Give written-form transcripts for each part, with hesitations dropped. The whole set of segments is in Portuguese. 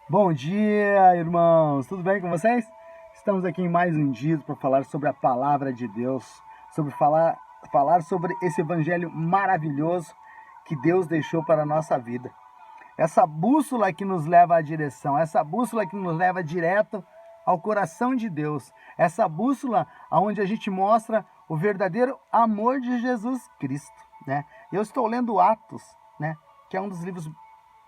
Bom dia, irmãos! Tudo bem com vocês? Estamos aqui em mais um dia para falar sobre a palavra de Deus, sobre falar sobre esse evangelho maravilhoso que Deus deixou para a nossa vida. Essa bússola que nos leva à direção, essa bússola que nos leva direto ao coração de Deus, essa bússola onde a gente mostra o verdadeiro amor de Jesus Cristo, né? Eu estou lendo Atos, né? Que é um dos livros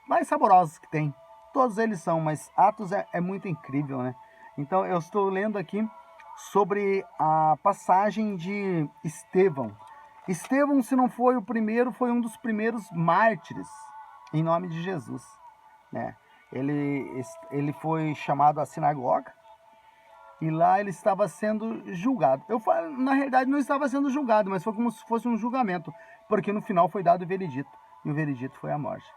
mais saborosos que tem. Todos eles são, mas Atos é muito incrível, né? Então eu estou lendo aqui sobre a passagem de Estevão. Estevão, se não foi o primeiro, foi um dos primeiros mártires em nome de Jesus, né? Ele foi chamado à sinagoga e lá ele estava sendo julgado. Na realidade, não estava sendo julgado, mas foi como se fosse um julgamento, porque no final foi dado o veredito, e o veredito foi a morte,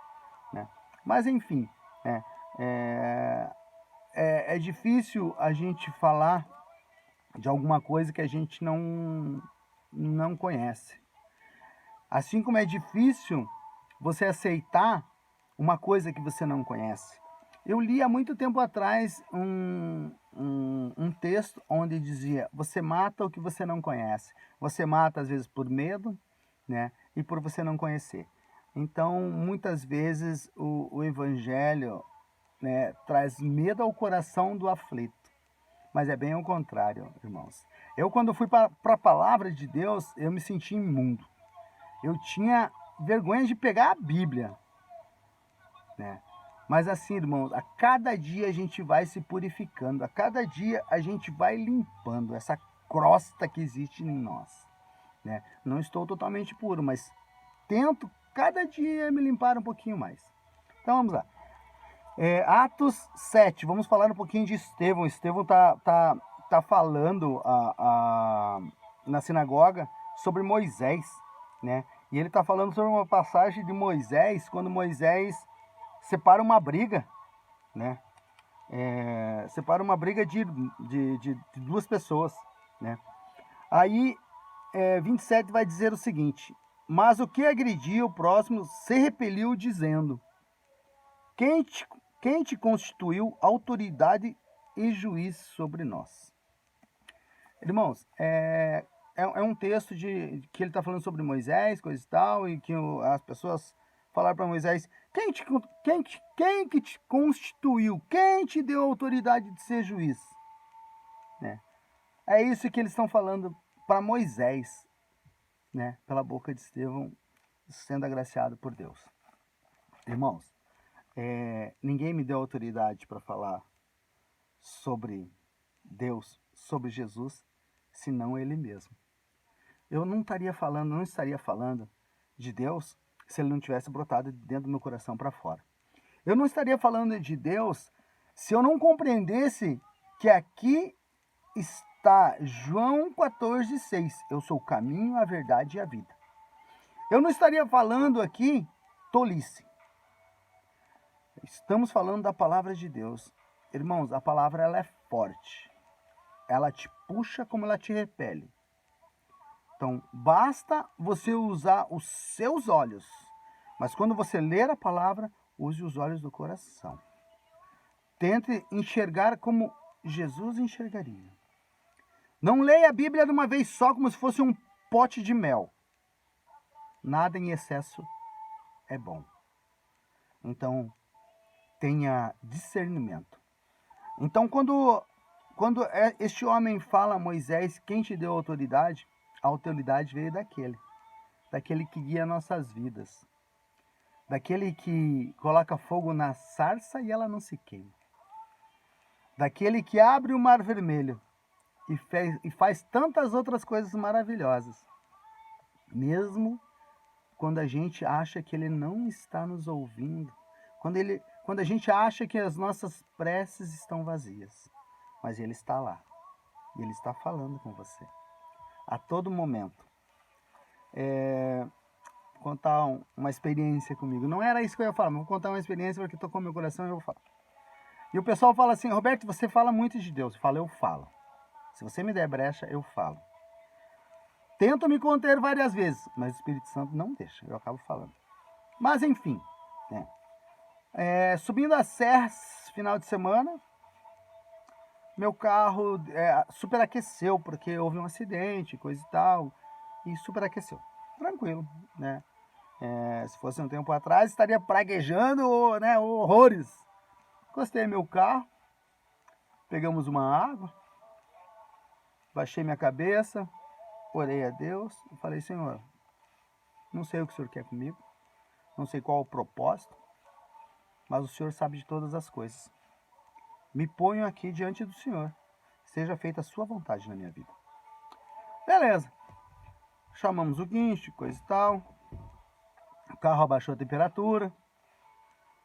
né? Mas enfim, né? é, é difícil a gente falar de alguma coisa que a gente não conhece. Assim como é difícil você aceitar uma coisa que você não conhece. Eu li há muito tempo atrás um texto onde dizia: você mata o que você não conhece. Você mata, às vezes, por medo, né? E por você não conhecer. Então, muitas vezes, o evangelho, né, traz medo ao coração do aflito. Mas é bem ao contrário, irmãos. Eu, quando fui para a palavra de Deus, eu me senti imundo. Eu tinha vergonha de pegar a Bíblia, né? Mas assim, irmãos, a cada dia a gente vai se purificando, a cada dia a gente vai limpando essa crosta que existe em nós, né? Não estou totalmente puro, mas tento cada dia me limpar um pouquinho mais. Então vamos lá. Atos 7, vamos falar um pouquinho de Estevão. Estevão tá falando na sinagoga sobre Moisés, né? E ele está falando sobre uma passagem de Moisés, quando Moisés separa uma briga, né? Separa uma briga de duas pessoas, né? Aí, 27 vai dizer o seguinte: mas o que agredia o próximo se repeliu, dizendo: quem te, quem te constituiu autoridade e juiz sobre nós? Irmãos, é um texto que ele está falando sobre Moisés, coisa e tal, e que as pessoas falaram para Moisés: quem que te constituiu? Quem te deu a autoridade de ser juiz? Né? É isso que eles estão falando para Moisés, né? Pela boca de Estevão, sendo agraciado por Deus. Irmãos, ninguém me deu autoridade para falar sobre Deus, sobre Jesus, senão Ele mesmo. Eu não estaria falando de Deus se Ele não tivesse brotado dentro do meu coração para fora. Eu não estaria falando de Deus se eu não compreendesse que aqui está João 14,6. Eu sou o caminho, a verdade e a vida. Eu não estaria falando aqui tolice. Estamos falando da palavra de Deus. Irmãos, a palavra ela é forte. Ela te puxa como ela te repele. Então, basta você usar os seus olhos. Mas quando você ler a palavra, use os olhos do coração. Tente enxergar como Jesus enxergaria. Não leia a Bíblia de uma vez só como se fosse um pote de mel. Nada em excesso é bom. Então, tenha discernimento. Então, quando este homem fala a Moisés: quem te deu autoridade? A autoridade veio daquele que guia nossas vidas, daquele que coloca fogo na sarça e ela não se queima, daquele que abre o mar vermelho e faz tantas outras coisas maravilhosas, mesmo quando a gente acha que ele não está nos ouvindo, quando a gente acha que as nossas preces estão vazias, mas ele está lá, e ele está falando com você a todo momento. Vou contar uma experiência comigo. Não era isso que eu ia falar, mas vou contar uma experiência porque tocou meu coração e eu vou falar. E o pessoal fala assim: Roberto, você fala muito de Deus. Eu falo: eu falo. Se você me der brecha, eu falo. Tento me conter várias vezes, mas o Espírito Santo não deixa, eu acabo falando. Mas enfim, né? Subindo a serra, final de semana, meu carro superaqueceu, porque houve um acidente, coisa e tal, e superaqueceu. Tranquilo, né? Se fosse um tempo atrás, estaria praguejando, né, horrores. Encostei meu carro, pegamos uma água, baixei minha cabeça, orei a Deus e falei: Senhor, não sei o que o Senhor quer comigo, não sei qual o propósito, mas o Senhor sabe de todas as coisas. Me ponho aqui diante do Senhor, seja feita a sua vontade na minha vida. Beleza, chamamos o guincho, coisa e tal, o carro abaixou a temperatura,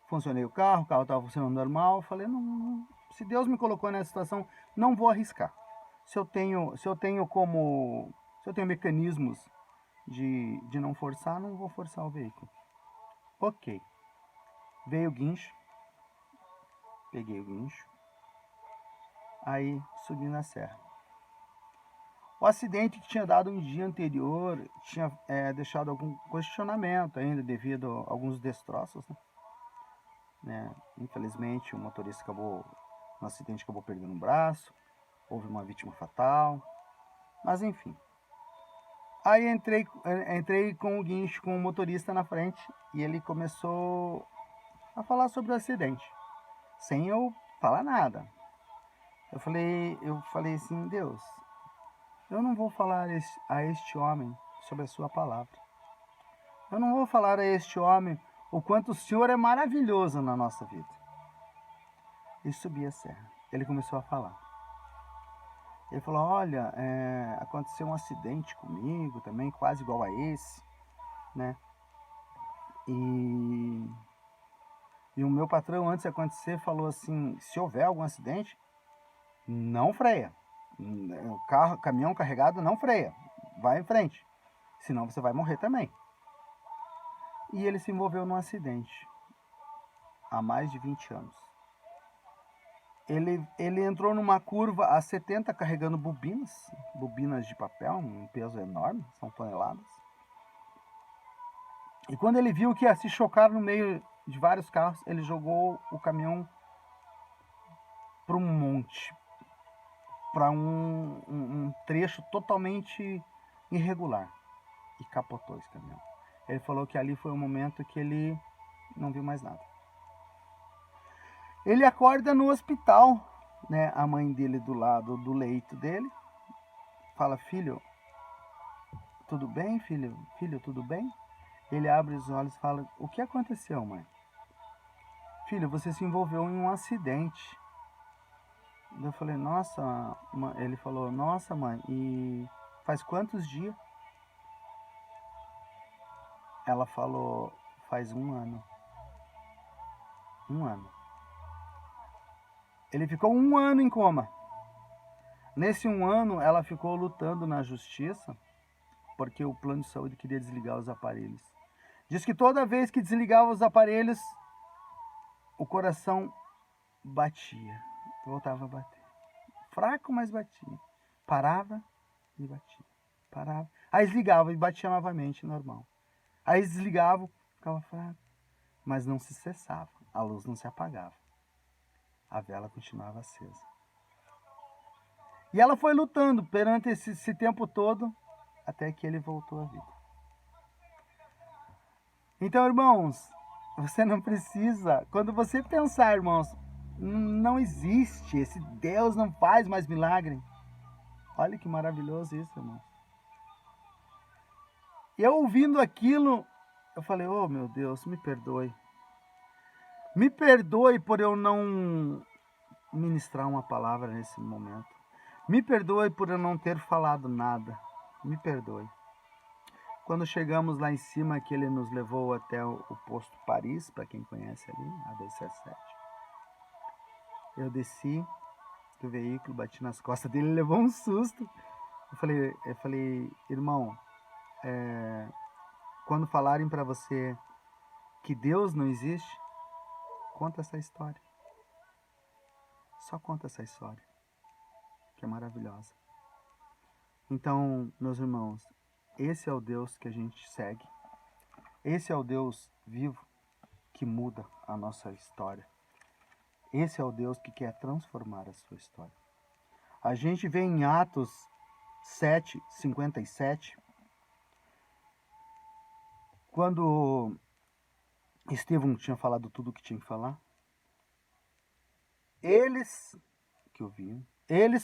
funcionei o carro estava funcionando normal. Eu falei: não, se Deus me colocou nessa situação, não vou arriscar. Se eu tenho mecanismos de não forçar, não vou forçar o veículo. Ok. Veio o guincho, peguei o guincho, aí subi na serra. O acidente que tinha dado um dia anterior tinha deixado algum questionamento ainda devido a alguns destroços, né? Infelizmente, o motorista no acidente acabou perdendo um braço, houve uma vítima fatal, mas enfim. Aí entrei com o guincho, com o motorista na frente, e ele começou a falar sobre o acidente, sem eu falar nada. Eu falei assim: Deus, eu não vou falar a este homem sobre a sua palavra. Eu não vou falar a este homem o quanto o Senhor é maravilhoso na nossa vida. E subi a serra. Ele começou a falar. Ele falou: olha, aconteceu um acidente comigo também, quase igual a esse, né? E o meu patrão, antes de acontecer, falou assim: se houver algum acidente, não freia. O caminhão carregado não freia. Vai em frente. Senão você vai morrer também. E ele se envolveu num acidente há mais de 20 anos. Ele entrou numa curva a 70 carregando bobinas de papel, um peso enorme, são toneladas. E quando ele viu que ia se chocar no meio de vários carros, ele jogou o caminhão para um monte, para um trecho totalmente irregular, e capotou esse caminhão. Ele falou que ali foi o momento que ele não viu mais nada. Ele acorda no hospital, né? A mãe dele do lado do leito dele fala: filho, tudo bem, filho? Filho, tudo bem? Ele abre os olhos e fala: o que aconteceu, mãe? Filho, você se envolveu em um acidente. Eu falei: nossa, mãe. Ele falou: nossa, mãe, e faz quantos dias? Ela falou: faz 1 ano. 1 ano. Ele ficou 1 ano em coma. Nesse 1 ano, ela ficou lutando na justiça, porque o plano de saúde queria desligar os aparelhos. Diz que toda vez que desligava os aparelhos, o coração batia, voltava a bater. Fraco, mas batia. Parava e batia. Parava. Aí desligava e batia novamente, normal. Aí desligava, ficava fraco, mas não se cessava. A luz não se apagava. A vela continuava acesa. E ela foi lutando perante esse tempo todo, até que ele voltou à vida. Então, irmãos, você não precisa, quando você pensar, irmãos, não existe, esse Deus não faz mais milagre. Olha que maravilhoso isso, irmão. E eu ouvindo aquilo, eu falei: oh meu Deus, me perdoe. Me perdoe por eu não ministrar uma palavra nesse momento. Me perdoe por eu não ter falado nada. Me perdoe. Quando chegamos lá em cima, que ele nos levou até o posto Paris, para quem conhece ali, a 277. Eu desci do veículo, bati nas costas dele, ele levou um susto. Eu falei: irmão, quando falarem para você que Deus não existe, conta essa história. Só conta essa história, que é maravilhosa. Então, meus irmãos, esse é o Deus que a gente segue. Esse é o Deus vivo que muda a nossa história. Esse é o Deus que quer transformar a sua história. A gente vê em Atos 7:57, quando Estevão tinha falado tudo o que tinha que falar, eles,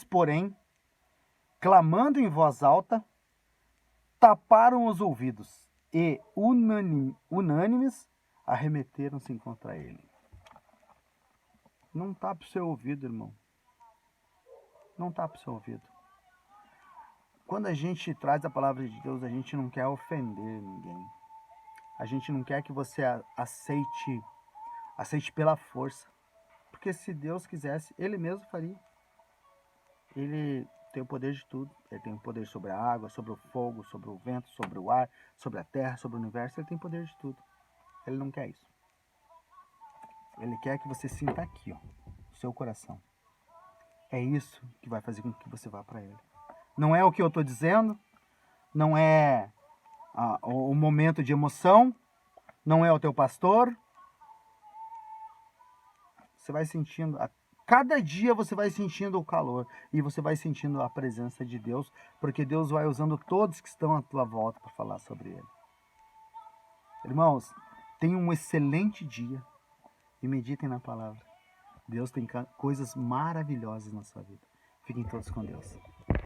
porém, clamando em voz alta, taparam os ouvidos e, unânimes, arremeteram-se contra ele. Não tape o seu ouvido, irmão. Não tape o seu ouvido. Quando a gente traz a palavra de Deus, a gente não quer ofender ninguém. A gente não quer que você aceite pela força. Porque se Deus quisesse, Ele mesmo faria. Ele tem o poder de tudo. Ele tem o poder sobre a água, sobre o fogo, sobre o vento, sobre o ar, sobre a terra, sobre o universo. Ele tem poder de tudo. Ele não quer isso. Ele quer que você sinta aqui, ó, no seu coração. É isso que vai fazer com que você vá para Ele. Não é o que eu estou dizendo, não é o momento de emoção, não é o teu pastor. Você vai sentindo, cada dia você vai sentindo o calor e você vai sentindo a presença de Deus, porque Deus vai usando todos que estão à tua volta para falar sobre Ele. Irmãos, tenham um excelente dia e meditem na palavra. Deus tem coisas maravilhosas na sua vida. Fiquem todos com Deus.